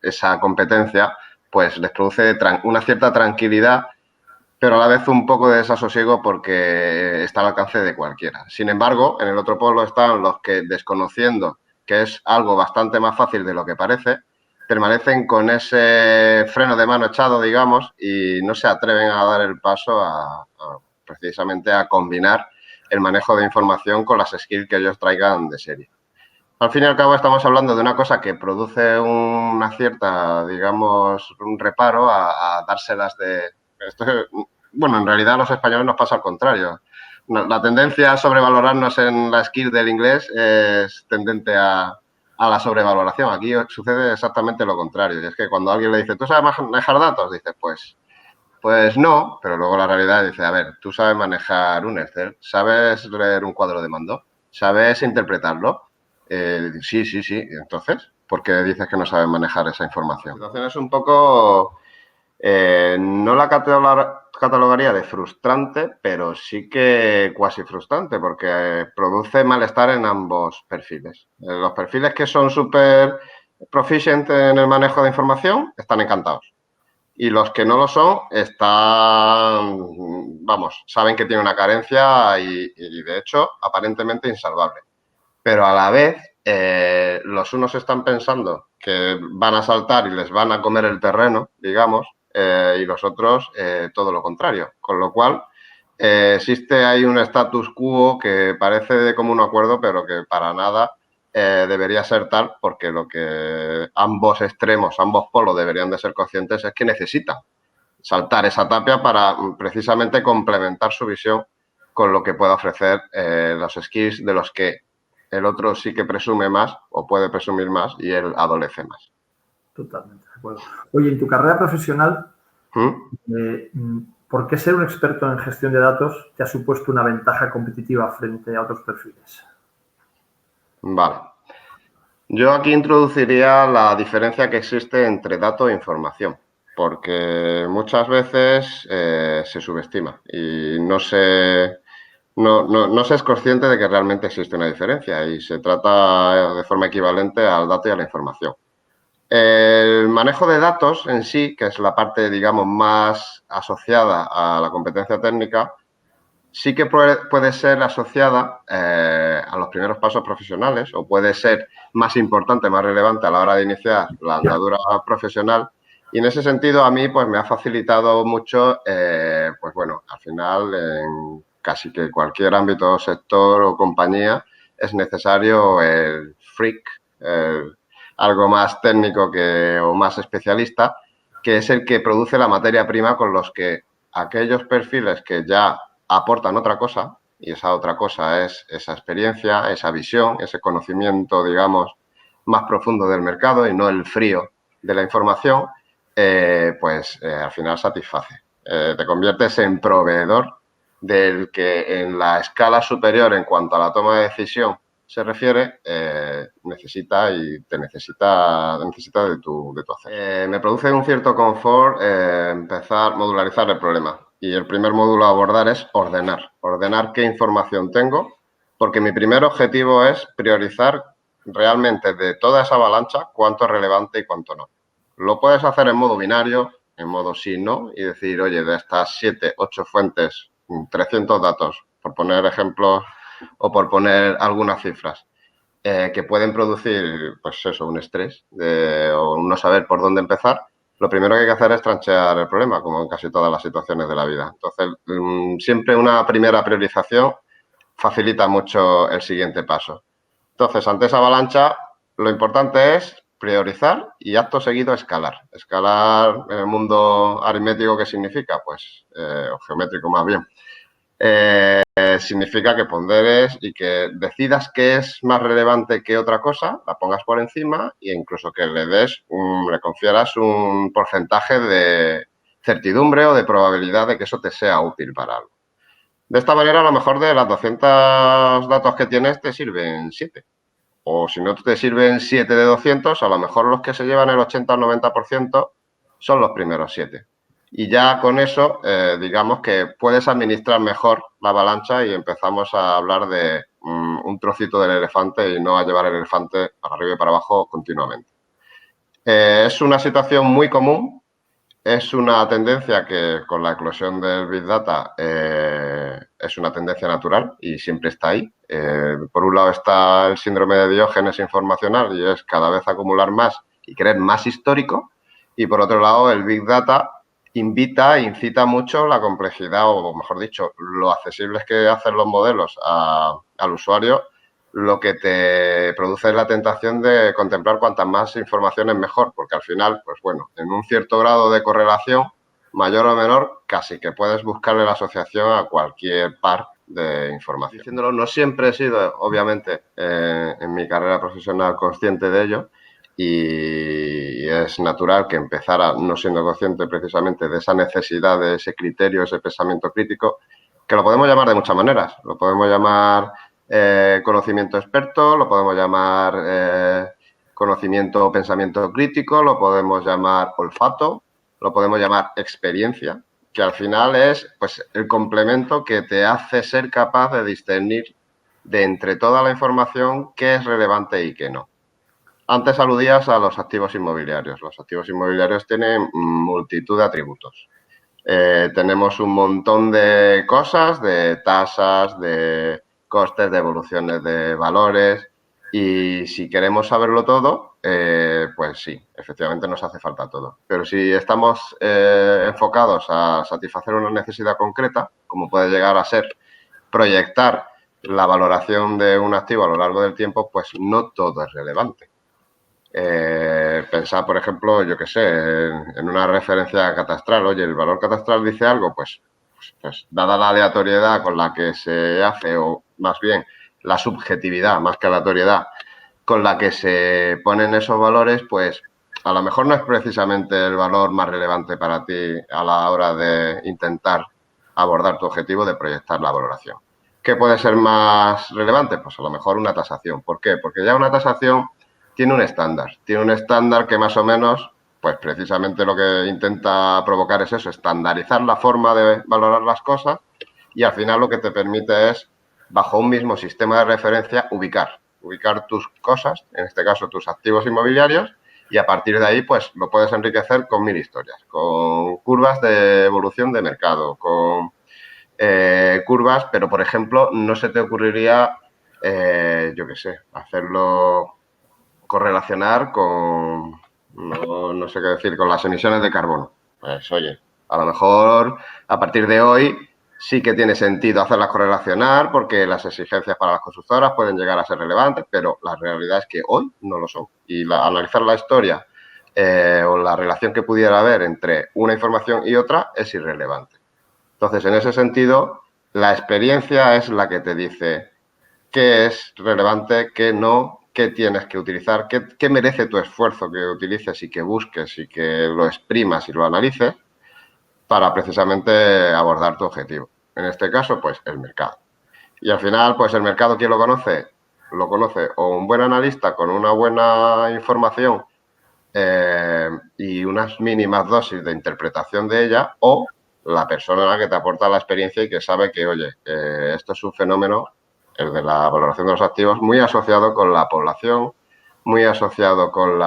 esa competencia, pues les produce una cierta tranquilidad, pero a la vez un poco de desasosiego porque está al alcance de cualquiera. Sin embargo, en el otro polo están los que, desconociendo que es algo bastante más fácil de lo que parece, permanecen con ese freno de mano echado, digamos, y no se atreven a dar el paso precisamente a combinar el manejo de información con las skills que ellos traigan de serie. Al fin y al cabo estamos hablando de una cosa que produce una cierta, digamos, un reparo a dárselas de... Esto, bueno, en realidad a los españoles nos pasa al contrario. La tendencia a sobrevalorarnos en la skill del inglés es tendente a la sobrevaloración. Aquí sucede exactamente lo contrario. Y es que cuando alguien le dice, ¿tú sabes manejar datos? Dices, pues no, pero luego la realidad dice, a ver, tú sabes manejar un Excel, sabes leer un cuadro de mando, sabes interpretarlo. Sí. Entonces, ¿por qué dices que no sabes manejar esa información? La situación es un poco, no la catalogaría de frustrante, pero sí que cuasi frustrante, porque produce malestar en ambos perfiles. Los perfiles que son súper proficient en el manejo de información están encantados. Y los que no lo son están, vamos, saben que tiene una carencia y de hecho aparentemente insalvable. Pero a la vez los unos están pensando que van a saltar y les van a comer el terreno, digamos, y los otros todo lo contrario. Con lo cual existe ahí un status quo que parece de común acuerdo, pero que para nada debería ser tal, porque lo que ambos extremos, ambos polos deberían de ser conscientes es que necesitan saltar esa tapia para precisamente complementar su visión con lo que pueda ofrecer los skills de los que el otro sí que presume más o puede presumir más y él adolece más. Totalmente, de acuerdo. Oye, en tu carrera profesional, ¿por qué ser un experto en gestión de datos te ha supuesto una ventaja competitiva frente a otros perfiles? Vale. Yo aquí introduciría la diferencia que existe entre dato e información, porque muchas veces se subestima y no se es consciente de que realmente existe una diferencia y se trata de forma equivalente al dato y a la información. El manejo de datos en sí, que es la parte, digamos, más asociada a la competencia técnica, sí que puede ser asociada a los primeros pasos profesionales o puede ser más importante, más relevante a la hora de iniciar la andadura profesional. Y en ese sentido a mí pues me ha facilitado mucho, pues bueno, al final en casi que cualquier ámbito, sector o compañía es necesario el freak, algo más técnico o más especialista, que es el que produce la materia prima con los que aquellos perfiles que ya aportan otra cosa, y esa otra cosa es esa experiencia, esa visión, ese conocimiento, digamos, más profundo del mercado y no el frío de la información, al final satisface. Te conviertes en proveedor del que en la escala superior en cuanto a la toma de decisión se refiere, necesita de tu hacer. Me produce un cierto confort empezar a modularizar el problema. Y el primer módulo a abordar es ordenar qué información tengo, porque mi primer objetivo es priorizar realmente de toda esa avalancha cuánto es relevante y cuánto no. Lo puedes hacer en modo binario, en modo sí, no, y decir, oye, de estas 7, 8 fuentes, 300 datos, por poner ejemplos o por poner algunas cifras, que pueden producir, pues eso, un estrés o no saber por dónde empezar. Lo primero que hay que hacer es tranchear el problema, como en casi todas las situaciones de la vida. Entonces, siempre una primera priorización facilita mucho el siguiente paso. Entonces, ante esa avalancha, lo importante es priorizar y acto seguido escalar. Escalar en el mundo aritmético, ¿qué significa? Pues, o geométrico más bien. Significa que ponderes y que decidas qué es más relevante que otra cosa, la pongas por encima e incluso que le confieras un porcentaje de certidumbre o de probabilidad de que eso te sea útil para algo. De esta manera, a lo mejor de las 200 datos que tienes te sirven 7. O si no te sirven 7 de 200, a lo mejor los que se llevan el 80 o 90% son los primeros 7. Y ya con eso, digamos que puedes administrar mejor la avalancha y empezamos a hablar de un trocito del elefante y no a llevar el elefante para arriba y para abajo continuamente. Es una situación muy común, es una tendencia que con la eclosión del Big Data es una tendencia natural y siempre está ahí. Por un lado está el síndrome de Diógenes informacional y es cada vez acumular más y querer más histórico. Y por otro lado el Big Data invita e incita mucho la complejidad o mejor dicho, lo accesibles que hacen los modelos al usuario, lo que te produce es la tentación de contemplar cuantas más informaciones mejor, porque al final, pues bueno, en un cierto grado de correlación, mayor o menor, casi que puedes buscarle la asociación a cualquier par de información. Diciéndolo, no siempre he sido, obviamente, en mi carrera profesional consciente de ello y es natural que empezara no siendo consciente precisamente de esa necesidad, de ese criterio, ese pensamiento crítico, que lo podemos llamar de muchas maneras. Lo podemos llamar conocimiento experto, lo podemos llamar conocimiento o pensamiento crítico, lo podemos llamar olfato, lo podemos llamar experiencia, que al final es pues el complemento que te hace ser capaz de discernir de entre toda la información qué es relevante y qué no. Antes aludías a los activos inmobiliarios. Los activos inmobiliarios tienen multitud de atributos. Tenemos un montón de cosas, de tasas, de costes, de evoluciones de valores y si queremos saberlo todo, pues sí, efectivamente nos hace falta todo. Pero si estamos enfocados a satisfacer una necesidad concreta, como puede llegar a ser proyectar la valoración de un activo a lo largo del tiempo, pues no todo es relevante. Pensar, por ejemplo, yo qué sé, en una referencia catastral. Oye, ¿el valor catastral dice algo? Pues, dada la aleatoriedad con la que se hace, o más bien la subjetividad, más que aleatoriedad, con la que se ponen esos valores, pues a lo mejor no es precisamente el valor más relevante para ti a la hora de intentar abordar tu objetivo de proyectar la valoración. ¿Qué puede ser más relevante? Pues a lo mejor una tasación. ¿Por qué? Porque ya una tasación tiene un estándar que más o menos, pues precisamente lo que intenta provocar es eso, estandarizar la forma de valorar las cosas y al final lo que te permite es, bajo un mismo sistema de referencia, ubicar tus cosas, en este caso tus activos inmobiliarios, y a partir de ahí, pues lo puedes enriquecer con 1000 historias, con curvas de evolución de mercado, con curvas, pero por ejemplo, no se te ocurriría, yo qué sé, hacerlo correlacionar con, no sé qué decir, con las emisiones de carbono. Pues oye, a lo mejor a partir de hoy sí que tiene sentido hacerlas correlacionar porque las exigencias para las constructoras pueden llegar a ser relevantes, pero la realidad es que hoy no lo son. Y analizar la historia o la relación que pudiera haber entre una información y otra es irrelevante. Entonces, en ese sentido, la experiencia es la que te dice qué es relevante, qué no, qué tienes que utilizar, qué merece tu esfuerzo que utilices y que busques y que lo exprimas y lo analices para precisamente abordar tu objetivo. En este caso, pues el mercado. Y al final, pues el mercado, ¿quién lo conoce? Lo conoce o un buen analista con una buena información y unas mínimas dosis de interpretación de ella, o la persona que te aporta la experiencia y que sabe que, oye, esto es un fenómeno, el de la valoración de los activos, muy asociado con la población, muy asociado con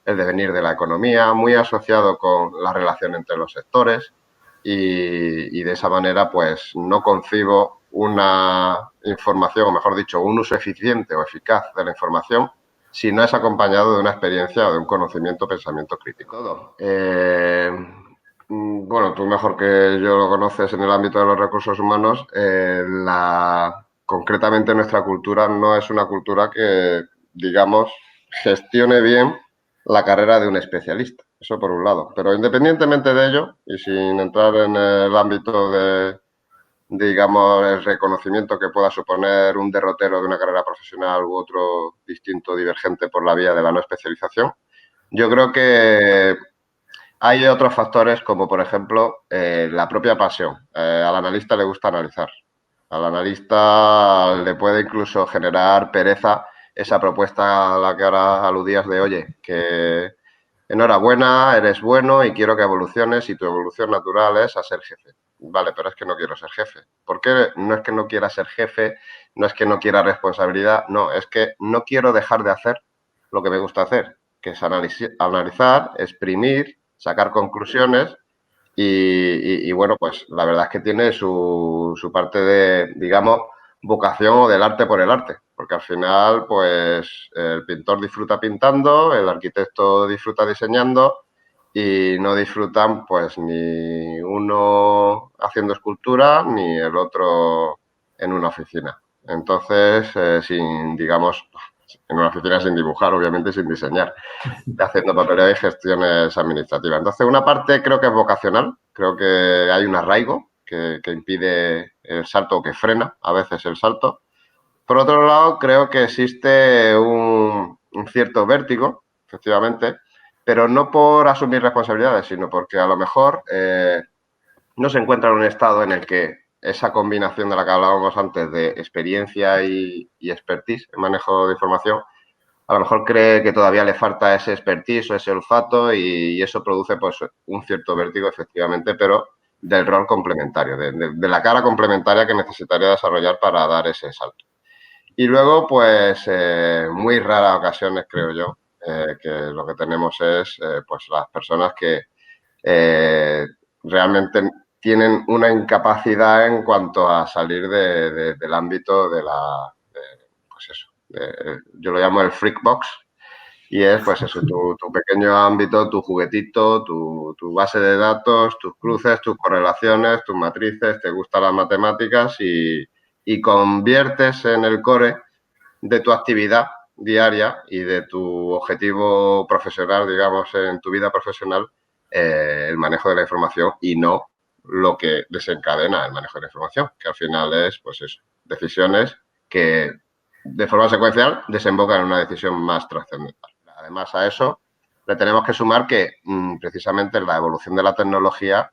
el devenir de la economía, muy asociado con la relación entre los sectores y de esa manera pues no concibo una información, o mejor dicho, un uso eficiente o eficaz de la información si no es acompañado de una experiencia o de un conocimiento, pensamiento crítico. Todo. Bueno, tú mejor que yo lo conoces en el ámbito de los recursos humanos, concretamente nuestra cultura no es una cultura que, digamos, gestione bien la carrera de un especialista. Eso por un lado. Pero independientemente de ello, y sin entrar en el ámbito de, digamos, el reconocimiento que pueda suponer un derrotero de una carrera profesional u otro distinto, divergente por la vía de la no especialización, yo creo que hay otros factores como, por ejemplo, la propia pasión. Al analista le gusta analizar. Al analista le puede incluso generar pereza esa propuesta a la que ahora aludías de, oye, que enhorabuena, eres bueno y quiero que evoluciones y tu evolución natural es a ser jefe. Vale, pero es que no quiero ser jefe. ¿Por qué? No es que no quiera ser jefe, no es que no quiera responsabilidad, no, es que no quiero dejar de hacer lo que me gusta hacer, que es analizar, exprimir, sacar conclusiones y bueno, pues la verdad es que tiene su parte de, digamos, vocación o del arte por el arte, porque al final, pues el pintor disfruta pintando, el arquitecto disfruta diseñando y no disfrutan pues ni uno haciendo escultura ni el otro en una oficina. Entonces, sin, digamos, en una oficina sin dibujar, obviamente sin diseñar, haciendo papeleo y gestiones administrativas. Entonces, una parte creo que es vocacional, creo que hay un arraigo que impide el salto o que frena a veces el salto. Por otro lado, creo que existe un cierto vértigo, efectivamente, pero no por asumir responsabilidades, sino porque a lo mejor no se encuentra en un estado en el que esa combinación de la que hablábamos antes de experiencia y expertise en manejo de información, a lo mejor cree que todavía le falta ese expertise o ese olfato y eso produce pues un cierto vértigo, efectivamente, pero del rol complementario, de la cara complementaria que necesitaría desarrollar para dar ese salto. Y luego, pues, muy raras ocasiones, creo yo, que lo que tenemos es, pues, las personas que realmente tienen una incapacidad en cuanto a salir del ámbito de pues eso, yo lo llamo el freak box, y es, pues eso, tu pequeño ámbito, tu juguetito, tu base de datos, tus cruces, tus correlaciones, tus matrices, te gustan las matemáticas y conviertes en el core de tu actividad diaria y de tu objetivo profesional, digamos, en tu vida profesional, el manejo de la información y no lo que desencadena el manejo de la información, que al final es, pues eso, decisiones que de forma secuencial desembocan en una decisión más trascendental. Además a eso le tenemos que sumar que precisamente la evolución de la tecnología,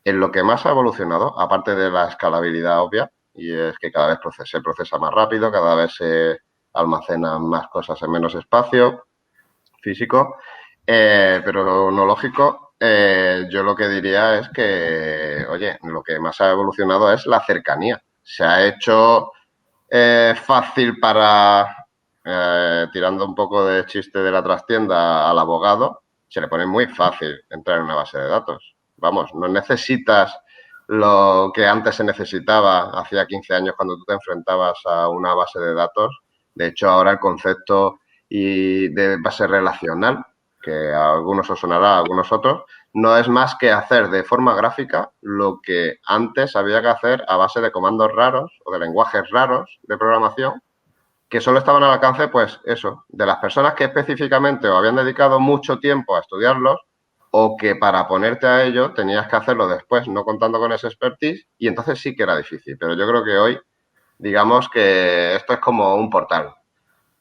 en lo que más ha evolucionado, aparte de la escalabilidad obvia, y es que cada vez se procesa más rápido, cada vez se almacenan más cosas en menos espacio físico, pero no lógico. Yo lo que diría es que, oye, lo que más ha evolucionado es la cercanía. Se ha hecho fácil para, tirando un poco de chiste de la trastienda al abogado, se le pone muy fácil entrar en una base de datos. Vamos, no necesitas lo que antes se necesitaba hacía 15 años cuando tú te enfrentabas a una base de datos. De hecho, ahora el concepto de base relacional, que a algunos os sonará, a algunos otros, no es más que hacer de forma gráfica lo que antes había que hacer a base de comandos raros o de lenguajes raros de programación que solo estaban al alcance, pues eso, de las personas que específicamente o habían dedicado mucho tiempo a estudiarlos o que para ponerte a ello tenías que hacerlo después, no contando con ese expertise, y entonces sí que era difícil. Pero yo creo que hoy, digamos que esto es como un portal.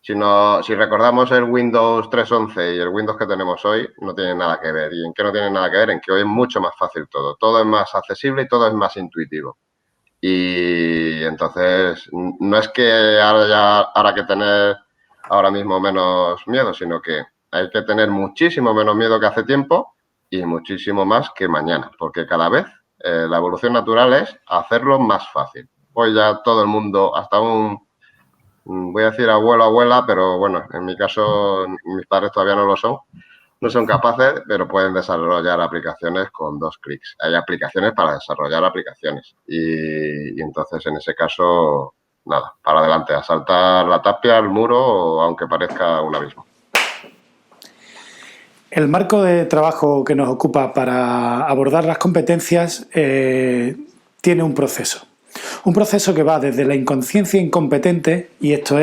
Si recordamos el Windows 3.11 y el Windows que tenemos hoy, no tienen nada que ver. ¿Y en qué no tienen nada que ver? En que hoy es mucho más fácil todo. Todo es más accesible y todo es más intuitivo. Y entonces, no es que ahora que tener ahora mismo menos miedo, sino que hay que tener muchísimo menos miedo que hace tiempo y muchísimo más que mañana, porque cada vez la evolución natural es hacerlo más fácil. Hoy ya todo el mundo, hasta voy a decir abuelo, abuela, pero bueno, en mi caso mis padres todavía no son capaces, pero pueden desarrollar aplicaciones con 2 clics. Hay aplicaciones para desarrollar aplicaciones y entonces en ese caso, nada, para adelante, a saltar la tapia, el muro, o aunque parezca un abismo. El marco de trabajo que nos ocupa para abordar las competencias tiene un proceso. Un proceso que va desde la inconsciencia incompetente, y esto